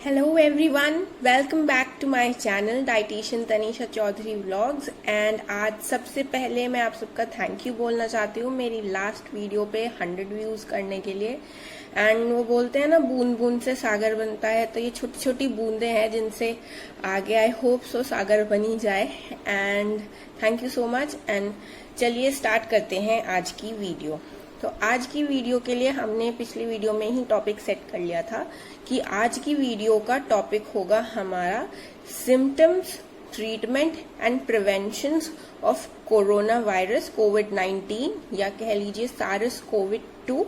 Hello everyone, welcome back to my channel dietitian Tanisha Chaudhary vlogs. And आज सबसे पहले मैं आप सबका थैंक यू बोलना चाहती हूँ मेरी लास्ट वीडियो पे 100 व्यूज करने के लिए। एंड वो बोलते हैं ना, बूंद बूंद से सागर बनता है, तो ये छोटी छोटी बूंदें हैं जिनसे आगे आई होप सो सागर बनी जाए। And thank you so much. And चलिए स्टार्ट करते हैं आज की वीडियो। तो आज की वीडियो के लिए हमने पिछली वीडियो में ही टॉपिक सेट कर लिया था कि आज की वीडियो का टॉपिक होगा हमारा symptoms, treatment and prevention of corona virus कोविड-19 या कह लीजिए सार्स कोविड-2।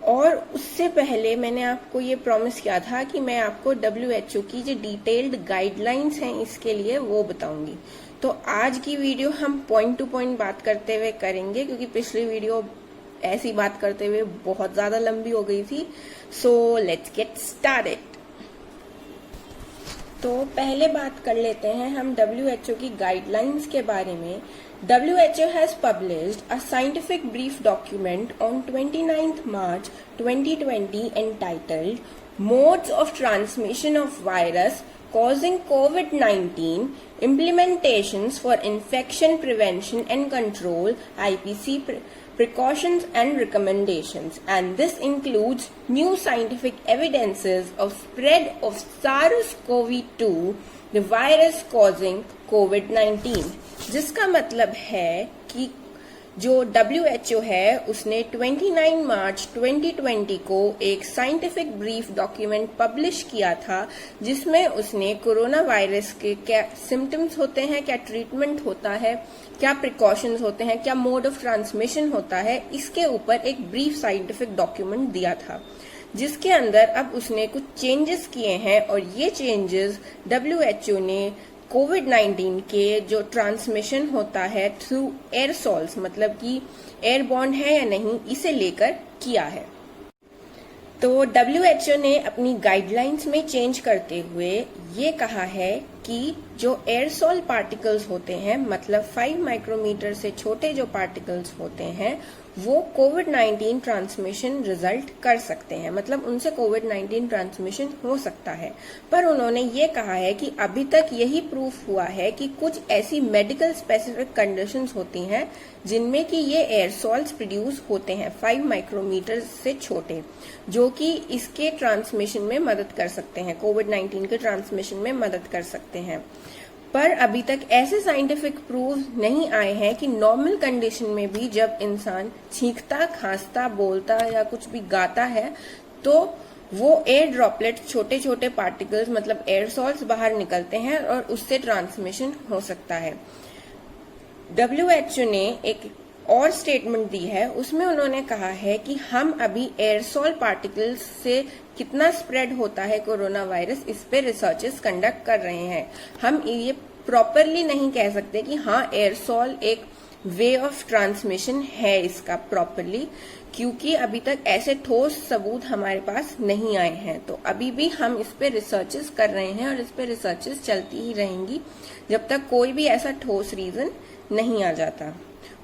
और उससे पहले मैंने आपको ये प्रॉमिस किया था कि मैं आपको WHO की जो डिटेल्ड गाइडलाइंस हैं इसके लिए वो बताऊंगी। तो आज की वीडियो हम पॉइंट टू पॉइंट बात करते हुए करेंगे, क्योंकि पिछली वीडियो ऐसी बात करते हुए बहुत ज्यादा लंबी हो गई थी। So let's get started. तो पहले बात कर लेते हैं हम WHO की गाइडलाइंस के बारे में। WHO has published a scientific brief document on 29th March 2020 entitled Modes of Transmission of Virus Causing COVID-19 Implementations for Infection Prevention and Control IPC Precautions and Recommendations, and this includes new scientific evidences of spread of SARS-CoV-2, the virus causing COVID-19। जिसका मतलब है कि जो WHO है उसने 29 मार्च 2020 को एक scientific brief document publish किया था, जिसमें उसने कोरोना वायरस के क्या सिम्टम्स होते हैं, क्या ट्रीटमेंट होता है, क्या प्रिकॉशंस होते हैं, क्या मोड ऑफ ट्रांसमिशन होता है, इसके ऊपर एक ब्रीफ साइंटिफिक डॉक्यूमेंट दिया था, जिसके अंदर अब उसने कुछ चेंजेस किए हैं। और ये चेंजेस WHO ने कोविड-19 के जो ट्रांसमिशन होता है थ्रू एयरसॉल्स, मतलब कि एयरबॉर्न है या नहीं, इसे लेकर किया है। तो WHO ने अपनी गाइडलाइंस में चेंज करते हुए ये कहा है कि जो एयरसॉल पार्टिकल्स होते हैं, मतलब 5 माइक्रोमीटर से छोटे जो पार्टिकल्स होते हैं, वो कोविड-19 ट्रांसमिशन रिजल्ट कर सकते हैं, मतलब उनसे कोविड-19 ट्रांसमिशन हो सकता है। पर उन्होंने ये कहा है कि अभी तक यही प्रूफ हुआ है कि कुछ ऐसी मेडिकल स्पेसिफिक कंडीशंस होती हैं जिनमें कि ये एयरसॉल्स प्रोड्यूस होते हैं 5 माइक्रोमीटर से छोटे, जो कि इसके ट्रांसमिशन में मदद कर सकते हैं, कोविड-19 के ट्रांसमिशन में मदद कर सकते हैं। पर अभी तक ऐसे साइंटिफिक प्रूफ नहीं आए हैं कि नॉर्मल कंडीशन में भी जब इंसान छींकता, खांसता, बोलता या कुछ भी गाता है तो वो एयर ड्रॉपलेट, छोटे छोटे पार्टिकल्स मतलब एयरसॉल्स बाहर निकलते हैं और उससे ट्रांसमिशन हो सकता है। WHO ने एक और स्टेटमेंट दी है, उसमें उन्होंने कहा है कि हम अभी एयरसॉल पार्टिकल्स से कितना स्प्रेड होता है कोरोना वायरस, इस पे रिसर्चेस कंडक्ट कर रहे हैं। हम ये प्रॉपरली नहीं कह सकते कि हाँ एयरसॉल एक वे ऑफ ट्रांसमिशन है इसका प्रॉपरली, क्योंकि अभी तक ऐसे ठोस सबूत हमारे पास नहीं आए हैं। तो अभी भी हम इस पे रिसर्चेस कर रहे हैं और इस पे रिसर्चेस चलती ही रहेंगी जब तक कोई भी ऐसा ठोस रीजन नहीं आ जाता।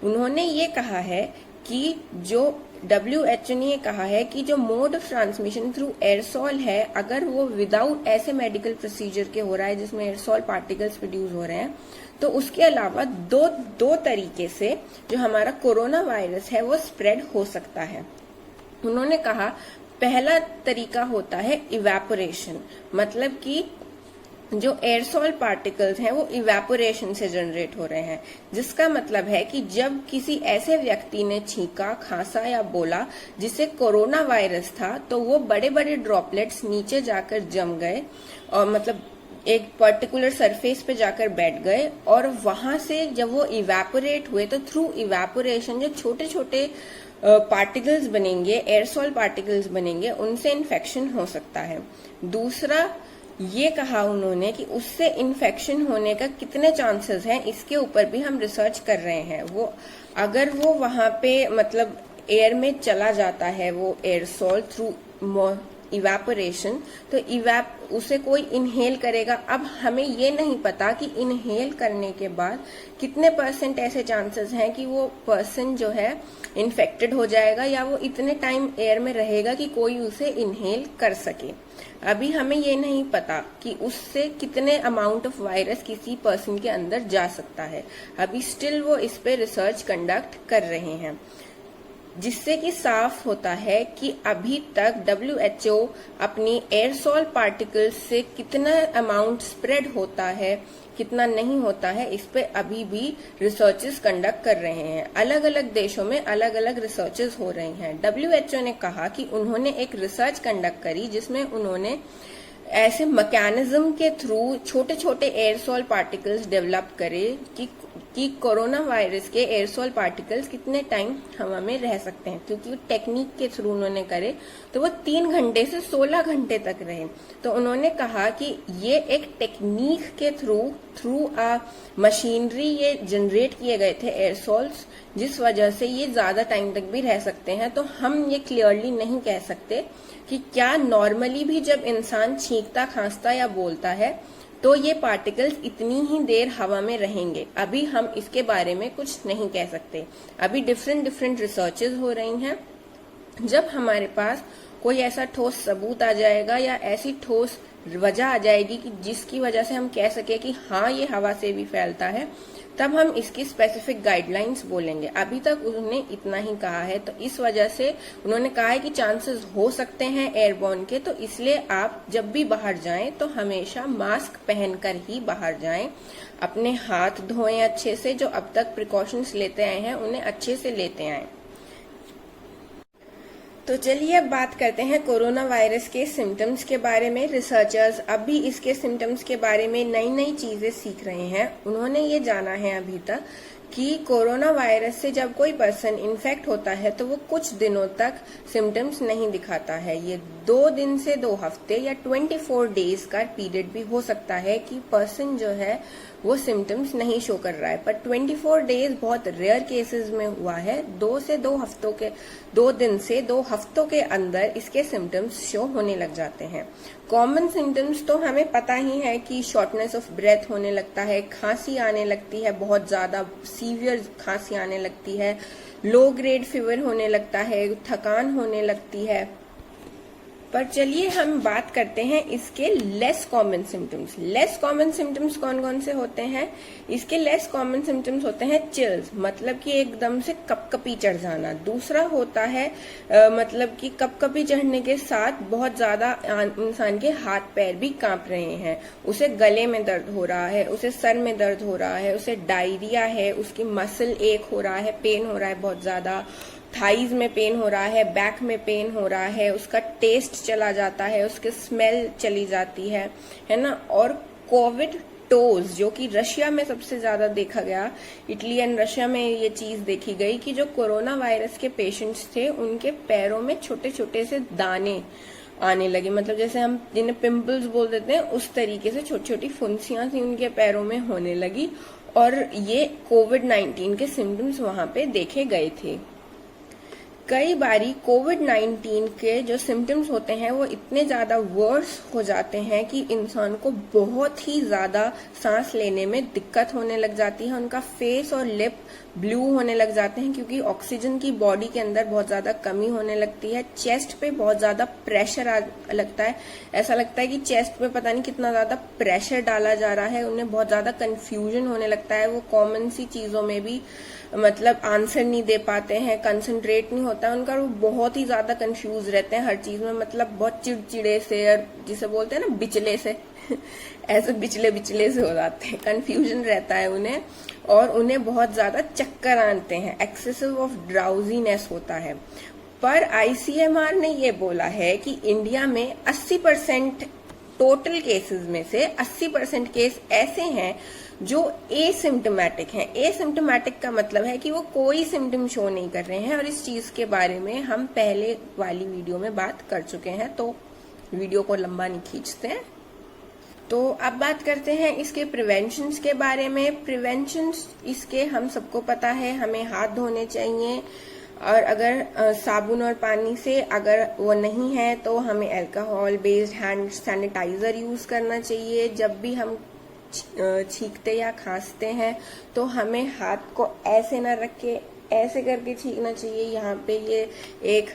उन्होंने ये कहा है कि जो WHO ने ये कहा है कि जो मोड ऑफ ट्रांसमिशन थ्रू एयरसॉल है, अगर वो विदाउट ऐसे मेडिकल प्रोसीजर के हो रहा है जिसमें एयरसॉल पार्टिकल्स प्रोड्यूस हो रहे हैं, तो उसके अलावा दो तरीके से जो हमारा कोरोना वायरस है वो स्प्रेड हो सकता है। उन्होंने कहा पहला तरीका होता है इवेपोरेशन, मतलब कि जो एयरसॉल पार्टिकल्स हैं वो इवेपोरेशन से जनरेट हो रहे हैं, जिसका मतलब है कि जब किसी ऐसे व्यक्ति ने छींका, खांसा या बोला जिसे कोरोना वायरस था, तो वो बड़े बड़े ड्रॉपलेट्स नीचे जाकर जम गए और मतलब एक पर्टिकुलर सरफेस पे जाकर बैठ गए, और वहां से जब वो इवेपोरेट हुए तो थ्रू इवेपोरेशन जो छोटे छोटे पार्टिकल्स बनेंगे, एयरसॉल पार्टिकल्स बनेंगे, उनसे इन्फेक्शन हो सकता है। दूसरा ये कहा उन्होंने कि उससे इन्फेक्शन होने का कितने चांसेस हैं, इसके ऊपर भी हम रिसर्च कर रहे हैं। वो अगर वो वहां पे मतलब एयर में चला जाता है वो एयरसॉल थ्रू इवेपोरेशन, तो उसे कोई इनहेल करेगा। अब हमें ये नहीं पता कि इनहेल करने के बाद कितने % ऐसे चांसेस हैं कि वो पर्सन जो है इन्फेक्टेड हो जाएगा या वो इतने टाइम एयर में रहेगा कि कोई उसे इनहेल कर सके। अभी हमें ये नहीं पता कि उससे कितने अमाउंट ऑफ वायरस किसी पर्सन के अंदर जा सकता है। अभी स्टिल वो इस पे रिसर्च कंडक्ट कर रहे हैं, जिससे कि साफ होता है कि अभी तक WHO अपनी एयरसॉल पार्टिकल्स से कितना अमाउंट स्प्रेड होता है, कितना नहीं होता है, इस पे अभी भी रिसर्चेस कंडक्ट कर रहे हैं। अलग अलग देशों में अलग अलग रिसर्चेस हो रही हैं। WHO ने कहा कि उन्होंने एक रिसर्च कंडक्ट करी जिसमें उन्होंने ऐसे मैकेनिज्म के थ्रू छोटे छोटे एयरसॉल पार्टिकल्स डेवलप करे कि कोरोना वायरस के एयरसॉल पार्टिकल्स कितने टाइम हवा में रह सकते हैं, क्योंकि टेक्निक के थ्रू उन्होंने करे तो वो 3 घंटे से 16 घंटे तक रहे। तो उन्होंने कहा कि ये एक टेक्निक के थ्रू मशीनरी ये जनरेट किए गए थे एयरसॉल्स, जिस वजह से ये ज्यादा टाइम तक भी रह सकते हैं। तो हम ये क्लियरली नहीं कह सकते कि क्या नॉर्मली भी जब इंसान छींकता, खांसता या बोलता है तो ये पार्टिकल्स इतनी ही देर हवा में रहेंगे। अभी हम इसके बारे में कुछ नहीं कह सकते। अभी डिफरेंट रिसर्चेस हो रही हैं। जब हमारे पास कोई ऐसा ठोस सबूत आ जाएगा या ऐसी ठोस वजह आ जाएगी कि जिसकी वजह से हम कह सके कि हाँ ये हवा से भी फैलता है, तब हम इसकी स्पेसिफिक गाइडलाइंस बोलेंगे। अभी तक उन्होंने इतना ही कहा है, तो इस वजह से उन्होंने कहा है कि चांसेस हो सकते हैं एयरबॉर्न के, तो इसलिए आप जब भी बाहर जाएं तो हमेशा मास्क पहनकर ही बाहर जाएं। अपने हाथ धोएं अच्छे से, जो अब तक प्रिकॉशंस लेते आए हैं उन्हें अच्छे से लेते आए। तो चलिए अब बात करते हैं कोरोना वायरस के सिम्टम्स के बारे में। रिसर्चर्स अभी इसके सिम्टम्स के बारे में नई नई चीजें सीख रहे हैं। उन्होंने ये जाना है अभी तक कि कोरोना वायरस से जब कोई पर्सन इन्फेक्ट होता है तो वो कुछ दिनों तक सिम्टम्स नहीं दिखाता है। ये 2 दिन से 2 हफ्ते या 24 डेज का पीरियड भी हो सकता है कि पर्सन जो है वो सिम्टम्स नहीं शो कर रहा है, पर 24 डेज बहुत रेयर केसेस में हुआ है। 2 दिन से 2 हफ्तों के अंदर इसके सिम्टम्स शो होने लग जाते हैं। कॉमन सिम्टम्स तो हमें पता ही है कि शॉर्टनेस ऑफ ब्रेथ होने लगता है, खांसी आने लगती है, बहुत ज्यादा सीवियर खांसी आने लगती है, लो ग्रेड फीवर होने लगता है, थकान होने लगती है। पर चलिए हम बात करते हैं इसके less common symptoms. Less common symptoms कौन कौन से होते हैं? इसके लेस कॉमन सिम्टम्स होते हैं चिल्स, मतलब कि एकदम से कपकपी चढ़ जाना। दूसरा होता है मतलब कि कपकपी चढ़ने के साथ बहुत ज्यादा इंसान के हाथ पैर भी कांप रहे हैं, उसे गले में दर्द हो रहा है, उसे सर में दर्द हो रहा है, उसे डायरिया है, उसकी मसल एक हो रहा है, पेन हो रहा है बहुत ज्यादा, थाइज में पेन हो रहा है, बैक में पेन हो रहा है, उसका टेस्ट चला जाता है, उसकी स्मेल चली जाती है ना। और कोविड टोज, जो कि रशिया में सबसे ज्यादा देखा गया, इटली एंड रशिया में ये चीज देखी गई कि जो कोरोना वायरस के पेशेंट्स थे उनके पैरों में छोटे छोटे से दाने आने लगे, मतलब जैसे हम जिन्हें पिंपल्स बोल देते हैं उस तरीके से छोटी छोटी फुंसियां सी उनके पैरों में होने लगी। और ये कोविड-19 के सिम्टम्स वहां पे देखे गए थे। कई बारी कोविड-19 के जो सिम्टम्स होते हैं वो इतने ज्यादा वर्स हो जाते हैं कि इंसान को बहुत ही ज्यादा सांस लेने में दिक्कत होने लग जाती है। उनका फेस और लिप ब्लू होने लग जाते हैं क्योंकि ऑक्सीजन की बॉडी के अंदर बहुत ज्यादा कमी होने लगती है। चेस्ट पे बहुत ज्यादा प्रेशर लगता है, ऐसा लगता है कि चेस्ट पे पता नहीं कितना ज्यादा प्रेशर डाला जा रहा है। उन्हें बहुत ज्यादा कंफ्यूजन होने लगता है, वो कॉमन सी चीजों में भी मतलब आंसर नहीं दे पाते हैं, कंसंट्रेट नहीं होता है उनका, वो बहुत ही ज्यादा कंफ्यूज रहते हैं हर चीज में, मतलब बहुत चिड़चिड़े से, और जिसे बोलते हैं ना बिचले से ऐसे बिचले से हो जाते हैं, कंफ्यूजन रहता है उन्हें, और उन्हें बहुत ज्यादा चक्कर आते हैं, एक्सेसिव ऑफ ड्राउजीनेस होता है। पर ICMR ने ये बोला है कि इंडिया में 80% टोटल केसेस में से 80% केस ऐसे हैं जो एसिम्टोमेटिक हैं। एसिम्टोमेटिक का मतलब है कि वो कोई सिम्टम शो नहीं कर रहे हैं, और इस चीज के बारे में हम पहले वाली वीडियो में बात कर चुके हैं, तो वीडियो को लंबा नहीं खींचते हैं। तो अब बात करते हैं इसके प्रिवेंशंस के बारे में। प्रिवेंशंस इसके हम सबको पता है, हमें हाथ धोने चाहिए, और अगर साबुन और पानी से अगर वो नहीं है तो हमें alcohol based hand sanitiser use करना चाहिए। जब भी हम छींकते या खांसते हैं तो हमें हाथ को ऐसे ना रख के ऐसे करके छींकना चाहिए। यहाँ पे ये एक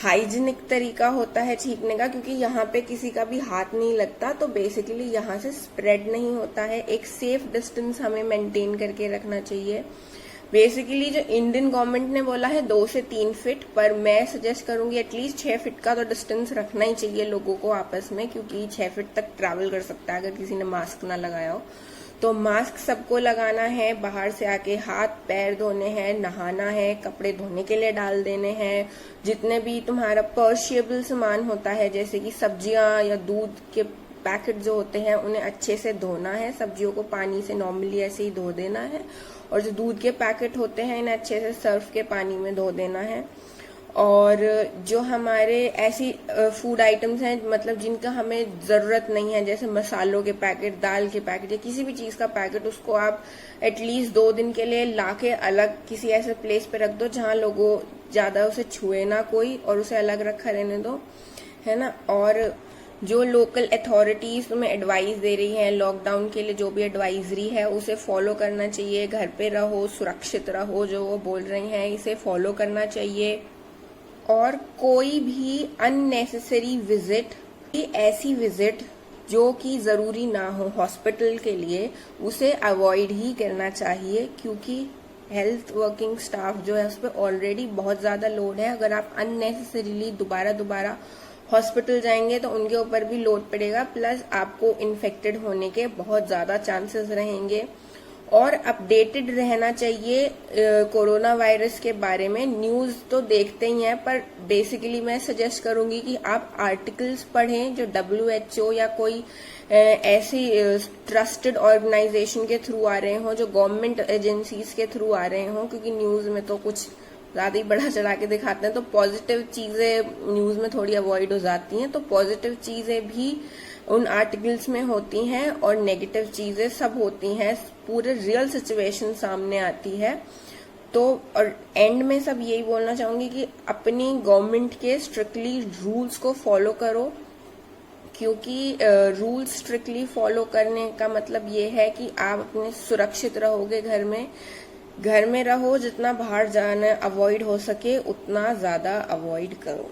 हाइजीनिक तरीका होता है छींकने का, क्योंकि यहाँ पे किसी का भी हाथ नहीं लगता, तो बेसिकली यहाँ से स्प्रेड नहीं होता है। एक सेफ डिस्टेंस हमें मेंटेन करके रखना चाहिए। बेसिकली जो इंडियन गवर्नमेंट ने बोला है 2 से 3 फीट, पर मैं सजेस्ट करूंगी एटलीस्ट 6 फीट का तो डिस्टेंस रखना ही चाहिए लोगों को आपस में, क्योंकि 6 फीट तक ट्रैवल कर सकता है अगर किसी ने मास्क ना लगाया हो। तो मास्क सबको लगाना है, बाहर से आके हाथ पैर धोने हैं, नहाना है, कपड़े धोने के लिए डाल देने हैं। जितने भी तुम्हारा पर्शिएबल सामान होता है जैसे कि सब्जियां या दूध के पैकेट जो होते हैं उन्हें अच्छे से धोना है। सब्जियों को पानी से नॉर्मली ऐसे ही धो देना है, और जो दूध के पैकेट होते हैं इन्हें अच्छे से सर्फ के पानी में धो देना है। और जो हमारे ऐसी फूड आइटम्स हैं मतलब जिनका हमें जरूरत नहीं है, जैसे मसालों के पैकेट, दाल के पैकेट या किसी भी चीज का पैकेट, उसको आप एटलीस्ट 2 दिन के लिए लाके अलग किसी ऐसे प्लेस पे रख दो जहां लोगों ज्यादा उसे छुए ना कोई, और उसे अलग रखा रहने दो, है ना। और जो लोकल अथॉरिटीज तुम्हें एडवाइस दे रही हैं लॉकडाउन के लिए, जो भी एडवाइजरी है उसे फॉलो करना चाहिए। घर पे रहो, सुरक्षित रहो, जो वो बोल रही हैं इसे फॉलो करना चाहिए। और कोई भी अननेसेसरी विजिट, ऐसी विजिट जो कि जरूरी ना हो हॉस्पिटल के लिए, उसे अवॉइड ही करना चाहिए, क्योंकि हेल्थ वर्किंग स्टाफ जो है उस पर ऑलरेडी बहुत ज्यादा लोड है। अगर आप अननेसेसरीली दोबारा हॉस्पिटल जाएंगे तो उनके ऊपर भी लोड पड़ेगा, प्लस आपको इन्फेक्टेड होने के बहुत ज्यादा चांसेस रहेंगे। और अपडेटेड रहना चाहिए कोरोना वायरस के बारे में। न्यूज तो देखते ही हैं, पर बेसिकली मैं सजेस्ट करूंगी कि आप आर्टिकल्स पढ़ें जो WHO या कोई ऐसी ट्रस्टेड ऑर्गेनाइजेशन के थ्रू आ रहे हों, जो गवर्नमेंट एजेंसीज के थ्रू आ रहे हों, क्योंकि न्यूज में तो कुछ ज्यादा ही बड़ा चढ़ा के दिखाते हैं, तो पॉजिटिव चीजें न्यूज में थोड़ी अवॉइड हो जाती हैं। तो पॉजिटिव चीजें भी उन आर्टिकल्स में होती हैं और नेगेटिव चीजें सब होती हैं, पूरे रियल सिचुएशन सामने आती है। तो और एंड में सब यही बोलना चाहूंगी कि अपनी गवर्नमेंट के स्ट्रिक्टली रूल्स को फॉलो करो, क्योंकि रूल्स स्ट्रिक्टली फॉलो करने का मतलब ये है कि आप अपने सुरक्षित रहोगे घर में रहो। जितना बाहर जाना अवॉइड हो सके उतना ज्यादा अवॉइड करो।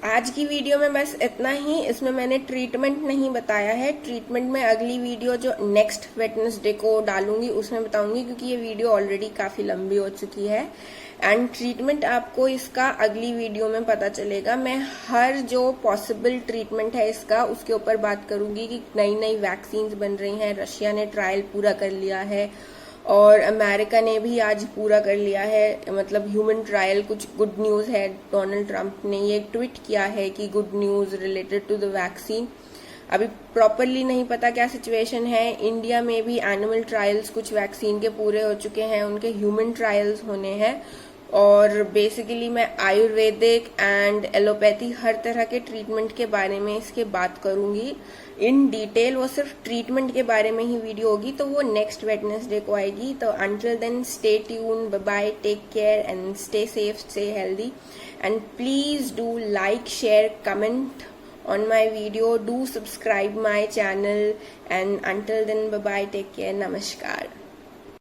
आज की वीडियो में बस इतना ही। इसमें मैंने ट्रीटमेंट नहीं बताया है। ट्रीटमेंट में अगली वीडियो जो नेक्स्ट वेडनेसडे को डालूंगी उसमें बताऊंगी, क्योंकि ये वीडियो ऑलरेडी काफी लंबी हो चुकी है। एंड ट्रीटमेंट आपको इसका अगली वीडियो में पता चलेगा। मैं हर जो पॉसिबल ट्रीटमेंट है इसका उसके ऊपर बात करूंगी कि नई वैक्सीन बन रही हैं। रशिया ने ट्रायल पूरा कर लिया है और अमेरिका ने भी आज पूरा कर लिया है, मतलब ह्यूमन ट्रायल। कुछ गुड न्यूज है, डोनाल्ड ट्रंप ने ये ट्वीट किया है कि good news related to the vaccine. अभी प्रॉपरली नहीं पता क्या सिचुएशन है। इंडिया में भी एनिमल ट्रायल्स कुछ वैक्सीन के पूरे हो चुके हैं, उनके ह्यूमन ट्रायल्स होने हैं। और बेसिकली मैं आयुर्वेदिक एंड एलोपैथी हर तरह के ट्रीटमेंट के बारे में इसके बात करूंगी इन डिटेल। वो सिर्फ ट्रीटमेंट के बारे में ही वीडियो होगी, तो वो नेक्स्ट वेडनेसडे को आएगी। तो until then stay tuned, bye bye, take care and stay safe, stay healthy, and please do like, share, comment on my video, do subscribe my channel, and until then bye bye, take care, namaskar.